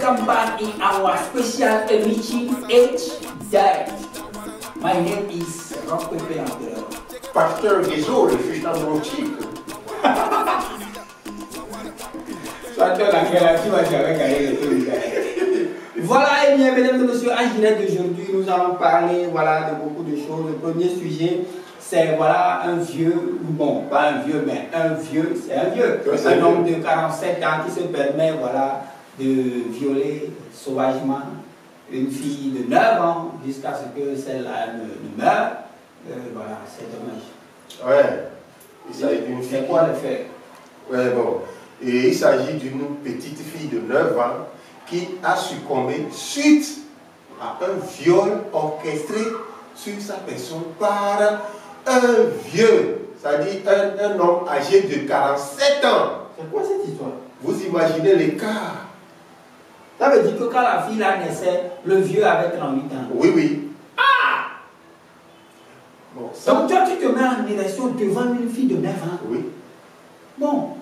welcome back in our special enriching age diet. My name is Rock Pepe Empereur. Pasteur désolé, je suis dans mon titre. Voilà, et bien, mesdames et messieurs, à Ginette d'aujourd'hui, nous allons parler voilà, de beaucoup de choses. Le premier sujet, c'est voilà, un vieux, bon, pas un vieux, mais un vieux, c'est un vieux. Un homme de 47 ans qui se permet voilà, de violer sauvagement une fille de 9 ans jusqu'à ce que celle-là ne meure. Voilà, c'est dommage. Ouais. Il s'agit d'une fille. C'est quoi le fait? Ouais, bon. Et il s'agit d'une petite fille de 9 ans qui a succombé suite à un viol orchestré sur sa personne par un vieux, c'est-à-dire un homme âgé de 47 ans. C'est quoi cette histoire? Vous imaginez l'écart? Ça veut dire que quand la fille là naissait, le vieux avait 38 ans. Oui, oui. Ah! Bon, ça... Donc toi tu te mets en élection devant une fille de 9 ans. Oui. Bon.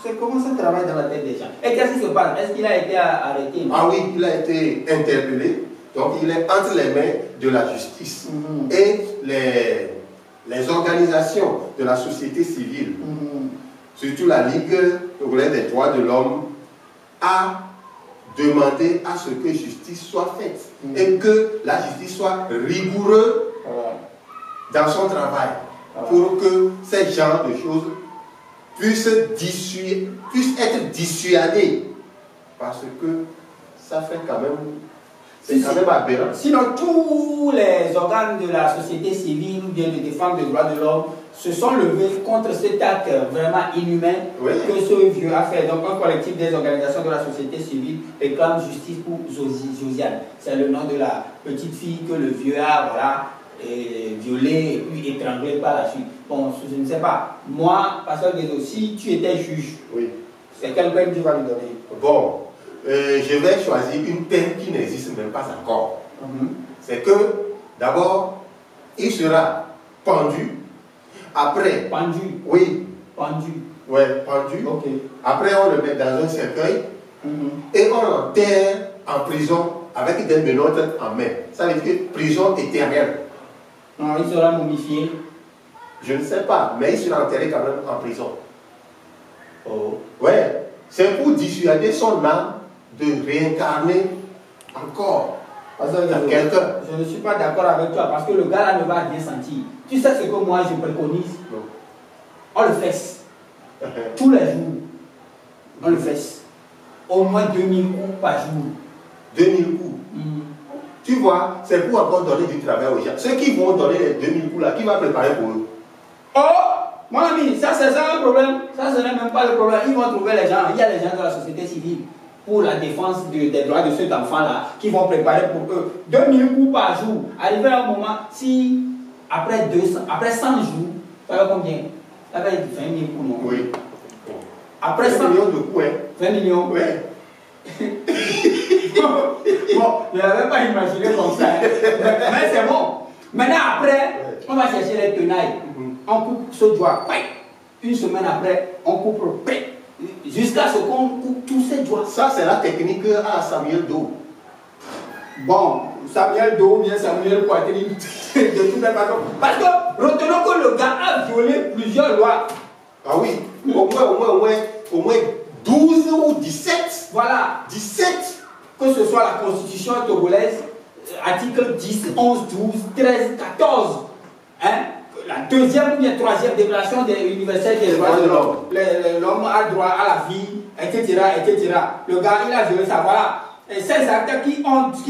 C'est comment ça travaille dans la tête des gens. Et qu'est-ce qui se passe? Est-ce qu'il a été arrêté? Ah oui, il a été interpellé. Donc il est entre les mains de la justice. Et les organisations de la société civile, surtout la Ligue togolaise des droits de l'homme, a demandé à ce que justice soit faite et que la justice soit rigoureuse dans son travail pour que ce genre de choses puissent être dissuadés, parce que ça fait quand même, c'est quand même aberrant. Sinon, tous les organes de la société civile ou bien de défense des droits de l'homme se sont levés contre cet acte vraiment inhumain que ce vieux a fait. Donc, un collectif des organisations de la société civile réclame justice pour Josiane. C'est le nom de la petite fille que le vieux a voilà, violée et puis étranglée par la suite. Bon, je ne sais pas. Moi, Pasteur Guézo, si tu étais juge, c'est quelle peine tu vas lui donner? Bon, je vais choisir une peine qui n'existe même pas encore. C'est que, d'abord, il sera pendu. Après... Pendu? Oui. Pendu? Oui, pendu. Ok. Après, on le met dans un cercueil et on l'enterre en prison avec des menottes en main. Ça veut dire que prison éternelle. Non, il sera momifié. Je ne sais pas, mais il sera enterré quand même en prison. Oh. Ouais, c'est pour dissuader son âme de réincarner encore dans quelqu'un. Je ne suis pas d'accord avec toi parce que le gars là ne va rien sentir. Tu sais ce que moi je préconise? On le fesse. Tous les jours. On le fesse. Au moins 2000 coups par jour. 2000 coups. Tu vois, c'est pour encore donner du travail aux gens. Ceux qui vont donner les 2000 coups là, qui va préparer pour eux? Oh, mon ami, ça c'est ça un problème. Ça ce n'est même pas le problème. Ils vont trouver les gens. Il y a les gens de la société civile pour la défense des droits de cet enfant là qui vont préparer pour eux 2000 coups par jour. Arrivé à un moment, si après 100 jours, ça va combien? Ça va être 20 000 coups, non? Oui. Après 20 millions de coups, hein? 20 millions? Oui. Bon, je n'avais pas imaginé comme ça. Mais c'est bon. Maintenant, après, on va chercher les tenailles. On coupe ce doigt. Une semaine après, on coupe jusqu'à ce qu'on coupe tous ces doigts. Ça, c'est la technique à Samuel Doe. Bon, Samuel Doe ou bien Samuel Poitrine, de toutes les façons. Parce que retenons que le gars a violé plusieurs lois. Ah oui, au moins 12 ou 17. Voilà. 17. Que ce soit la constitution togolaise, article 10, 11, 12, 13, 14. Hein? La deuxième ou bien troisième déclaration universelle des droits de l'homme. L'homme a droit à la vie, etc., etc. Le gars, il a violé ça. Voilà. Et ces actes qui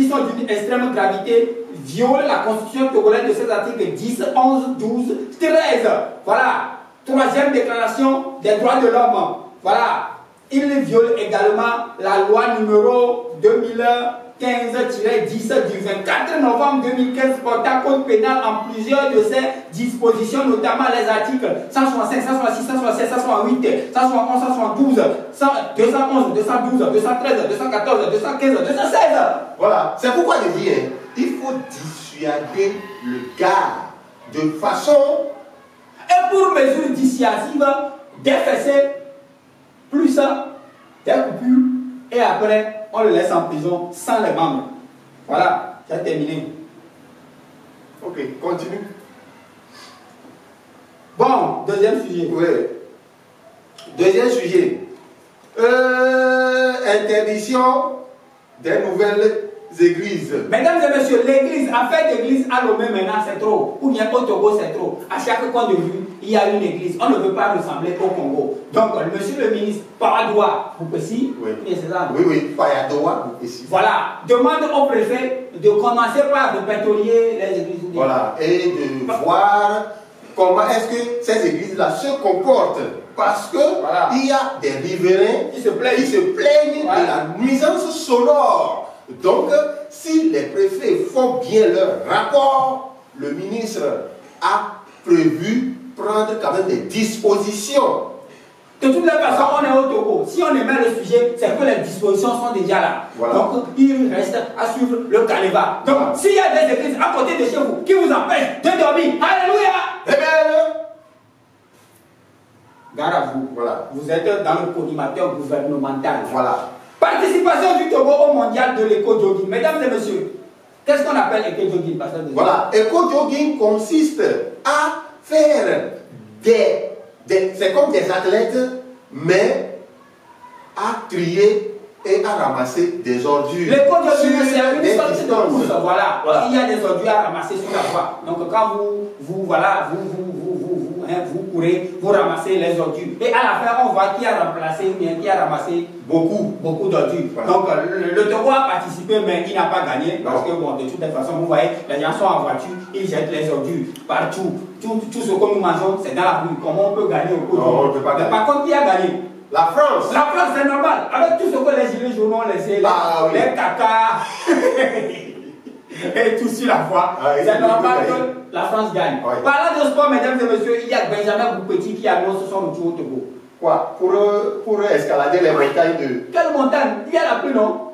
sont d'une extrême gravité violent la constitution togolaise de ces articles 10, 11, 12, 13. Voilà. Troisième déclaration des droits de l'homme. Voilà. Il viole également la loi numéro 2015-10 du 24 novembre 2015 portant code pénal en plusieurs de ses dispositions, notamment les articles 165, 166, 167, 168, 171, 172, 211, 212, 213, 214, 215, 216. Voilà. C'est pourquoi je dis, il faut dissuader le gars de façon... Et pour mesure dissuasive, des fessées, plus des coupures, et après on le laisse en prison sans les membres. Voilà, j'ai terminé. Ok, continue. Bon, deuxième sujet. Oui. Deuxième sujet. Interdiction des nouvelles églises. Mesdames et messieurs, l'église, en fait, l'église à Lomé maintenant, c'est trop. Ou bien au Togo, c'est trop. À chaque coin de rue, il y a une église. On ne veut pas ressembler au Congo. Donc, monsieur le ministre Paradoua Boupessi, oui, c'est ça. Oui, Paradoua Boupessi. Voilà, demande au préfet de commencer par répertorier les églises. Voilà, et de voir comment est-ce que ces églises-là se comportent. Parce que il y a des riverains qui se plaignent de la nuisance sonore. Donc, si les préfets font bien leur rapport, le ministre a prévu prendre quand même des dispositions. De toutes les façons, on est au Togo. Si on émet le sujet, c'est que les dispositions sont déjà là. Voilà. Donc, il reste à suivre le caleva. Donc, s'il y a des églises à côté de chez vous qui vous empêchent de dormir, alléluia! Eh bien, gare à vous. Voilà. Vous êtes dans le collimateur gouvernemental. Voilà. Participation du Togo au mondial de l'éco-jogging. Mesdames et messieurs, qu'est-ce qu'on appelle éco-jogging? Voilà. Éco-jogging consiste à faire c'est comme des athlètes, mais à trier et à ramasser des ordures. L'éco-jogging, c'est une sorte de course. Voilà. Il y a des ordures à ramasser sur la voie. Donc quand vous courez, vous ramassez les ordures. Et à la fin, on voit qui a remplacé ou bien qui a ramassé beaucoup d'ordures. Voilà. Donc le Togo a participé, mais il n'a pas gagné. Parce que bon, de toute façon, vous voyez, les gens sont en voiture, ils jettent les ordures partout. Tout ce que nous mangeons, c'est dans la rue. Comment on peut gagner au cours? Non, on ne peut pas gagner. Par contre, qui a gagné? La France. La France, c'est normal. Avec tout ce que les gilets jaunes ont laissé, les caca et tout sur la voie, c'est normal que la France gagne. Parlant de sport, mesdames et messieurs, il y a Benjamin Boupeti qui annonce son retour au Togo. Quoi? Pour escalader les montagnes de... Quelle montagne? Il y a la pluie, non?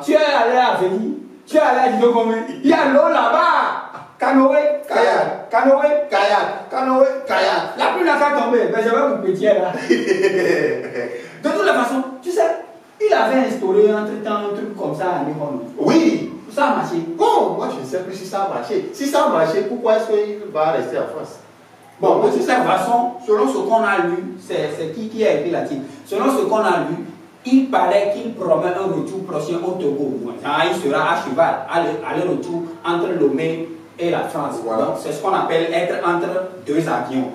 Tu es allé à Véli, tu es allé à Didogomé, il y a l'eau là-bas. Canoë, kayak. La pluie n'a qu'à tomber, Benjamin Boupeti est là. De toute façon, tu sais, il avait instauré entre-temps un truc comme ça à Nihon. Oui. Ça a marché. Bon, moi je ne sais plus si ça a marché. Si ça a marché, pourquoi est-ce qu'il va rester en France? Bon, de toute façon, selon ce qu'on a lu, c'est qui a écrit l'article. Selon ce qu'on a lu, il paraît qu'il promet un retour prochain au Togo. Il sera à cheval, aller-retour entre Lomé et la France. Voilà. Donc c'est ce qu'on appelle être entre deux avions.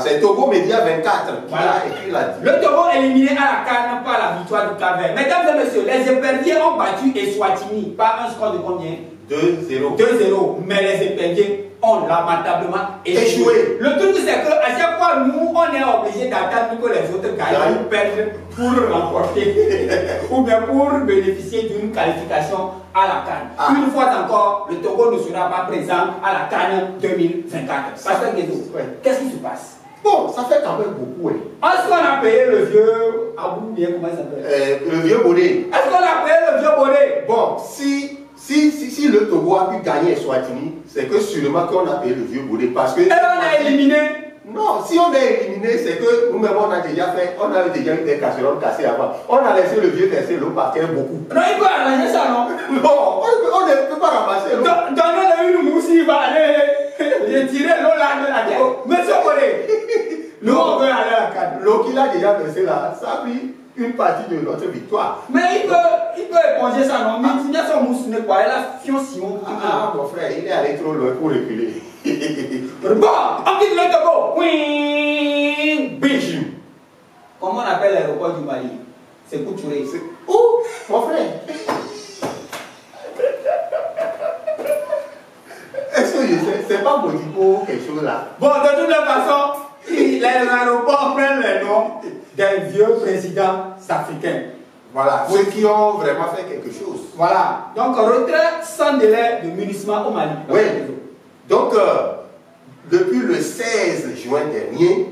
C'est Togo Média 24 qui a écrit l'article. Le Togo éliminé à la CAN par la victoire du Cap-Vert. Mesdames et messieurs, les Éperviers ont battu Eswatini par un score de combien? 2-0. 2-0. Mais les Éperviers ont lamentablement échoué. Le truc c'est qu'à chaque fois, nous, on est obligé d'attendre que les autres gagnent ou perdent pour remporter ou bien pour bénéficier d'une qualification à la CAN. Une fois encore, le Togo ne sera pas présent à la CAN 2024. Qu'est-ce qui se passe? Bon, ça fait quand même beaucoup. Est-ce qu'on a payé le vieux Abou, bien comment il s'appelle? Le vieux bonnet. Est-ce qu'on a payé le vieux bonnet? Bon, si le Togo a pu gagner Eswatini, c'est que sûrement qu'on a payé le vieux bonnet parce que... Et on a éliminé. Non, si on est éliminé, c'est que nous-mêmes on avait déjà eu des casseroles cassées avant. On a laissé le vieux verser l'eau par terre beaucoup. Non, il peut arranger ça, non? Non, on ne peut pas ramasser l'eau. Donnez-le une mousse, il va aller retirer l'eau là de la terre. Monsieur Bonnet, nous on veut aller à la CAN. L'eau qu'il a déjà versée là, ça a pris une partie de notre victoire. Mais il peut éponger ça, non? Mais il y a son mousse, n'est pas, elle a fion Simon. Mon frère, il est allé trop loin pour reculer. Bon, on quitte le Togo. Oui, biche. Comment on appelle l'aéroport du Mali? C'est Couturé. Où? Mon frère. Est-ce que je sais? C'est pas Modibo quelque chose là? Bon, de toute façon, les aéroports prennent les noms des vieux présidents africains. Voilà, ceux qui ont vraiment fait quelque chose. Voilà, donc retrait sans délai de munissement au Mali. Oui, donc depuis le 16 juin dernier,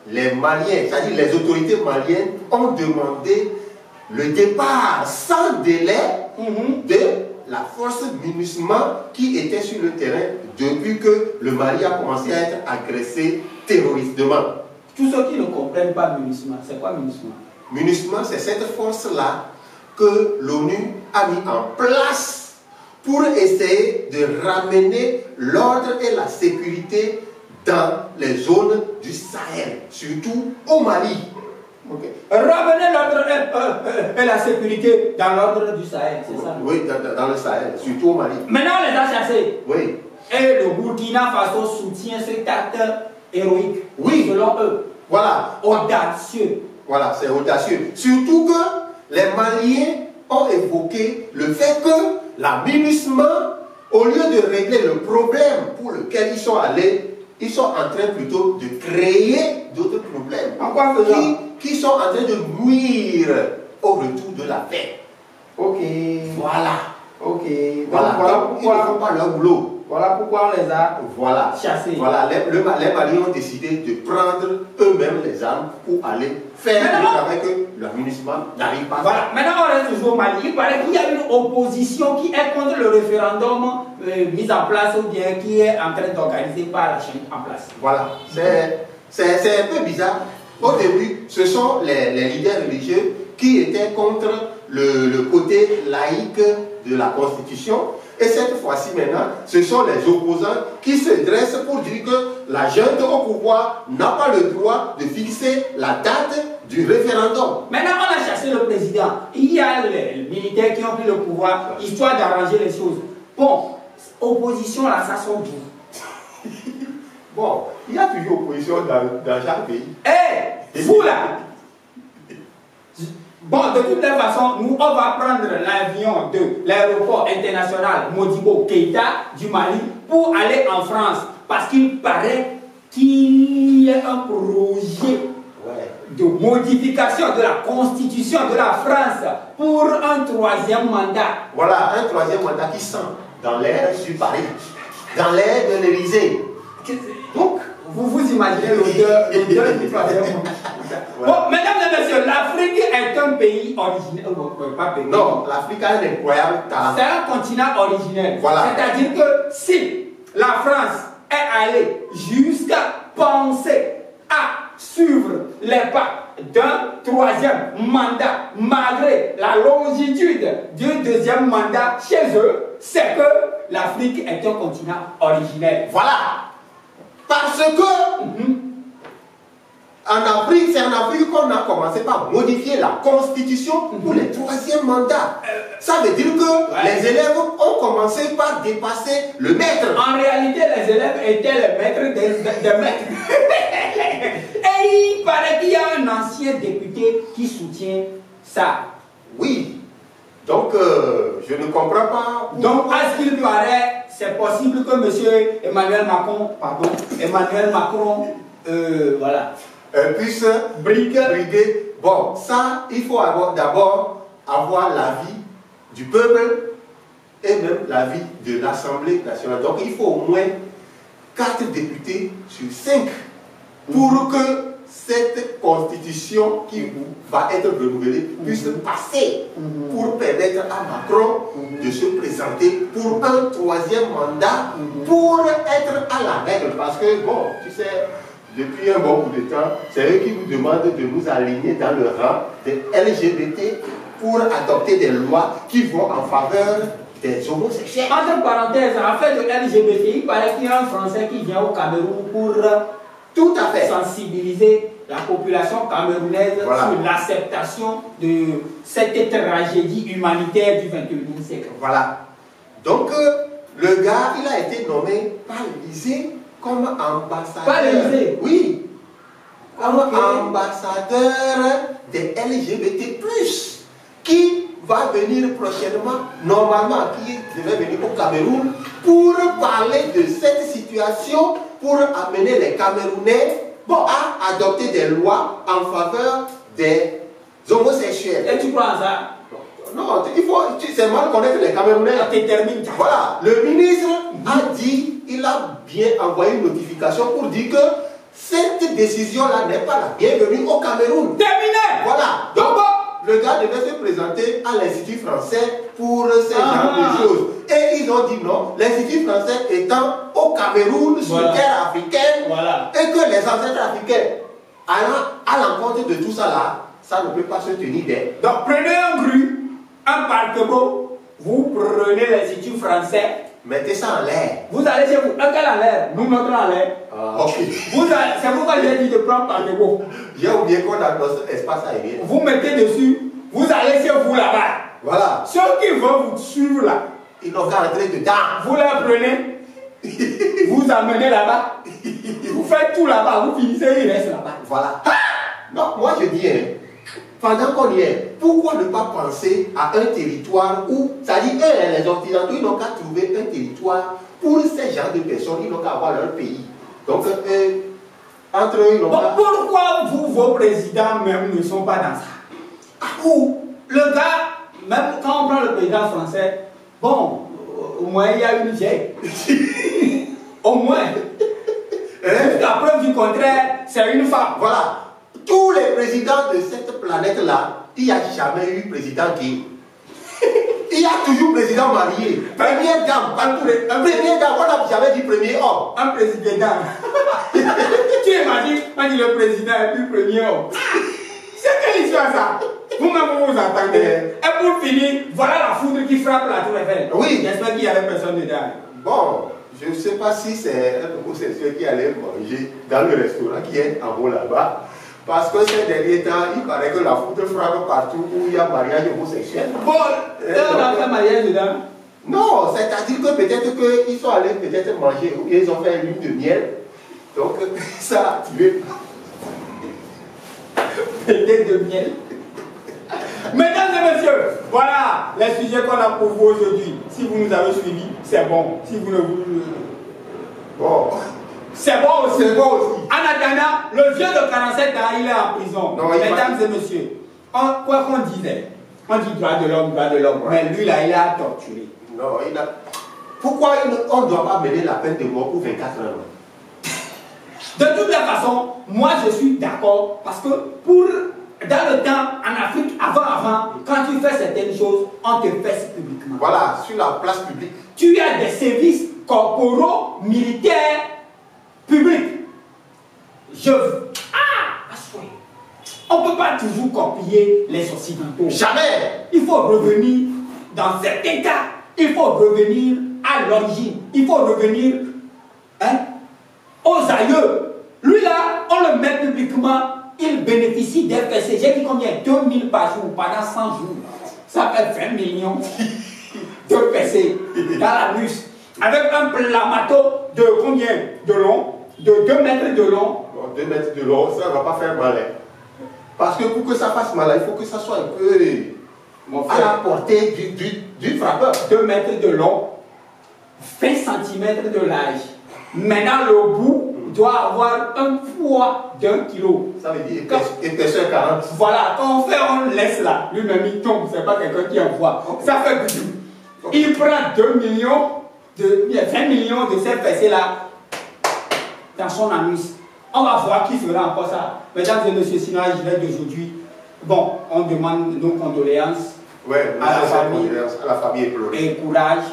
les Maliens, c'est-à-dire les autorités maliennes, ont demandé le départ sans délai de la force MINUSMA qui était sur le terrain depuis que le Mali a commencé à être agressé terroristement. Tous ceux qui ne comprennent pas MINUSMA, c'est quoi MINUSMA? MINUSMA, c'est cette force-là que l'ONU a mis en place pour essayer de ramener l'ordre et la sécurité dans les zones du Sahel, surtout au Mali. Okay. Ramener l'ordre et la sécurité dans l'ordre du Sahel, c'est ça? Oui, dans le Sahel, surtout au Mali. Maintenant, on les a chassés. Oui. Et le Burkina Faso soutient cet acte héroïque, oui, selon eux. Voilà. Audacieux. Voilà, c'est audacieux. Surtout que les Maliens ont évoqué le fait que la MINUSMA, au lieu de régler le problème pour lequel ils sont allés, ils sont en train plutôt de créer d'autres problèmes. En quoi faisant? Qui sont en train de nuire au retour de la paix. Ok. Voilà. Ok. Voilà. Donc, voilà pourquoi, ils ne font pas leur boulot. Voilà pourquoi on les a chassés. Voilà. Les Maliens ont décidé de prendre eux-mêmes les armes pour aller faire le travail que la MINUSMA n'arrive pas à faire. Voilà. Maintenant, on reste toujours au Mali. Il paraît qu'il y a une opposition qui est contre le référendum mis en place ou bien qui est en train d'organiser par la Chine en place. Voilà. C'est un peu bizarre. Au début, ce sont les leaders religieux qui étaient contre le côté laïque de la Constitution. Et cette fois-ci maintenant, ce sont les opposants qui se dressent pour dire que la junte au pouvoir n'a pas le droit de fixer la date du référendum. Maintenant, on a chassé le président. Il y a les militaires qui ont pris le pouvoir, histoire d'arranger les choses. Bon, opposition là, ça sort d'où? Bon, il y a toujours opposition dans chaque pays. Eh, vous là! Bon, de toute façon, nous, on va prendre l'avion de l'aéroport international Modibo Keïta du Mali pour aller en France. Parce qu'il paraît qu'il y a un projet de modification de la constitution de la France pour un troisième mandat. Voilà, un troisième mandat qui sent dans l'air sur Paris, dans l'air de l'Élysée. Donc, vous vous imaginez l'odeur du troisième mandat. Bon, mesdames et messieurs, l'Afrique est un pays originel. Pas pays. Non, l'Afrique a un incroyable talent. C'est un continent originel. Voilà. C'est-à-dire que si la France est allée jusqu'à penser à suivre les pas d'un troisième mandat, malgré la longitude du deuxième mandat chez eux, c'est que l'Afrique est un continent originel. Voilà. Parce que en Afrique, c'est en Afrique qu'on a commencé par modifier la constitution pour les troisièmes mandats. Ça veut dire que les élèves ont commencé par dépasser le maître. En réalité, les élèves étaient les maîtres des maîtres. Et il paraît qu'il y a un ancien député qui soutient ça. Oui. Donc, je ne comprends pas. Donc, à ce qu'il paraît, c'est possible que M. Emmanuel Macron, voilà, puisse briguer. Bon, ça, il faut d'abord avoir l'avis du peuple et même l'avis de l'Assemblée nationale. Donc, il faut au moins 4 députés sur 5 pour que cette constitution qui va être renouvelée puisse passer pour permettre à Macron de se présenter pour un troisième mandat pour être à la règle. Parce que, bon, tu sais, depuis un bon bout de temps, c'est eux qui nous demandent de nous aligner dans le rang des LGBT pour adopter des lois qui vont en faveur des homosexuels. Entre parenthèses, en fait, de LGBT, il paraît qu'il y a un Français qui vient au Cameroun pour tout à fait sensibiliser la population camerounaise sur l'acceptation de cette tragédie humanitaire du 21e siècle. Voilà. Donc, le gars, il a été nommé par l'Élysée comme ambassadeur. Par l'Élysée? Oui. Comme ambassadeur des LGBT+, qui va venir prochainement, normalement, qui devait venir au Cameroun, pour parler de cette situation, pour amener les Camerounais à adopter des lois en faveur des homosexuels. Et tu crois en ça? Non, il faut seulement connaître les Camerounais. Voilà, le ministre a dit, il a bien envoyé une notification pour dire que cette décision-là n'est pas la bienvenue au Cameroun. Terminé. Voilà, donc le gars devait se présenter à l'Institut français pour ces genres de choses. Et ils ont dit non, l'Institut français étant au Cameroun, sur terre africaine, et que les ancêtres africains, allant à l'encontre de tout ça là, ça ne peut pas se tenir d'air. Donc prenez un grue, Paquebot, vous prenez l'Institut français. Mettez ça en l'air. Vous allez chez vous, un quel en l'air, nous notre en l'air. Ok. C'est pourquoi j'ai dit de prendre Paquebot. J'ai oublié qu'on a notre espace aérien. Vous mettez dessus, vous allez chez vous là-bas. Voilà. Ceux qui vont vous suivre là, ils n'ont qu'à rentrer dedans. Vous la prenez, vous amenez là-bas, vous faites tout là-bas, vous finissez, il reste là-bas. Voilà. Non, moi je dis, pendant qu'on y est, pourquoi ne pas penser à un territoire où, ça dit, les Occidentaux, ils n'ont qu'à trouver un territoire pour ces gens de personnes, ils n'ont qu'à avoir leur pays. Donc, entre eux, ils n'ont pas... Pourquoi vous, vos présidents même, ne sont pas dans ça? Ou le gars, même quand on prend le président français, bon, au moins il y a une vieille. Au moins. Jusqu'à preuve du contraire, c'est une femme. Voilà. Tous les présidents de cette planète-là, il n'y a jamais eu président gay. Il y a toujours président marié. Première dame, pas tous les. Première dame, on n'a jamais dit premier homme. Un président. Tu imagines, on dit le président et puis premier homme. C'est quelle histoire ça? Vous-même vous attendez. Et pour finir, voilà la foudre qui frappe la tour Eiffel. Oui. J'espère qu'il n'y avait personne dedans. Bon, je ne sais pas si c'est un homosexuel qui allait manger dans le restaurant qui est en haut là-bas. Parce que ces derniers temps, il paraît que la foudre frappe partout où il y a mariage homosexuel. Bon, on a fait mariage dedans. Non, c'est-à-dire que peut-être qu'ils sont allés peut-être manger ou ils ont fait une lune de miel. Donc, ça a tué. Peut-être de miel. Mesdames et messieurs, voilà les sujets qu'on a pour vous aujourd'hui. Si vous nous avez suivis, c'est bon. Si vous ne voulez... Bon. C'est bon aussi. C'est bon aussi. En attendant, le vieux de 47 ans, il est en prison. Non, mesdames et messieurs, quoi qu'on disait, on dit droit de l'homme, ouais. Mais lui là, il a torturé. Non, il a... Pourquoi on ne doit pas mener la peine de mort pour 24 heures? De toute façon, moi je suis d'accord parce que dans le temps, en Afrique, avant, quand tu fais certaines choses, on te fait publiquement. Voilà, sur la place publique. Tu as des services corporaux, militaires, publics. On ne peut pas toujours copier les Occidentaux. Jamais. Il faut revenir dans certains cas. Il faut revenir à l'origine. Il faut revenir aux aïeux. Lui là, on le met publiquement. Il bénéficie d'FPC. J'ai dit combien? 2000 par jour pendant 100 jours. Ça fait 20 millions de PC dans la bus. Avec un plamato de combien de long? De 2 mètres de long. Bon, 2 mètres de long, ça ne va pas faire mal. Parce que pour que ça fasse mal, il faut que ça soit un peu à la portée du frappeur. 2 mètres de long, 20 cm de large. Maintenant, le bout doit avoir un poids d'1 kilo. Ça veut dire épaisseur 40. Voilà, quand on fait, on laisse là. Lui-même, il tombe, c'est pas quelqu'un qui envoie. Ça fait que il prend 2 millions, 20 millions de ces fessées-là dans son anus. On va voir qui fera encore ça. Mesdames et messieurs, sinon, je vais d'aujourd'hui. Bon, on demande nos condoléances à la famille éplorée. Et courage.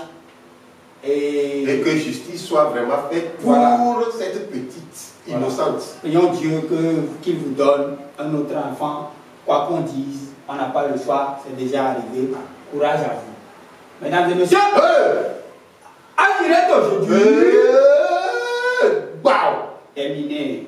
Et que justice soit vraiment faite pour cette petite innocente. Prions Dieu qu'il vous donne un autre enfant. Quoi qu'on dise, on n'a pas le choix, c'est déjà arrivé. Courage à vous. Mesdames et messieurs, à direct aujourd'hui. Terminé.